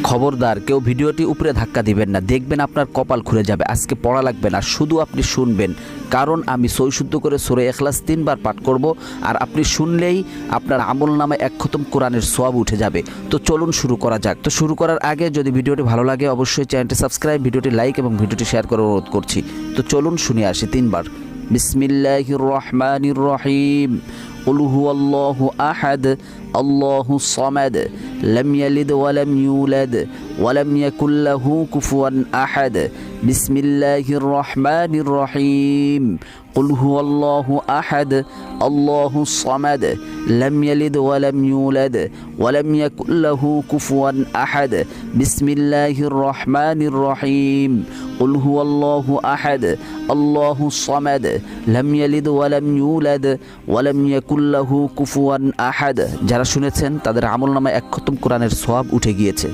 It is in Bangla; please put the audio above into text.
খবরদার কেউ ভিডিওটি উপরে ধাক্কা দিবেন না, দেখবেন আপনার কপাল খুলে যাবে। আজকে পড়া লাগবে না, শুধু আপনি শুনবেন, কারণ আমি সৈশুদ্ধ করে সূরা ইখলাস 3 বার পাঠ করব, আর আপনি শুনলেই আপনার আমল নামে 1 খতম কোরআনের সওয়াব উঠে যাবে। তো চলুন শুরু করা যাক। তো শুরু করার আগে যদি ভিডিওটি ভালো লাগে অবশ্যই চ্যানেলটি সাবস্ক্রাইব, ভিডিওটি লাইক এবং ভিডিওটি শেয়ার করার অনুরোধ করছি। তো চলুন শুনে আসি 3 বার। বিসমিল্লাহির রহমানির রহিম। قل هو الله أحد الله الصمد لم يلد ولم يولد ولم يكن له كفوا أحد بسم الله الرحمن الرحيم قل هو الله أحد الله الصمد لم يلد ولم يولد ولم يكن له كفوا أحد بسم الله الرحمن الرحيم قل هو الله أحد الله الصمد لم يلد ولم يولد ولم يكن له কুফুয়ান আহাদ। যারা শুনেছেন তাদের আমলনামায় 1 খতম কোরআনের সওয়াব উঠে গিয়েছে।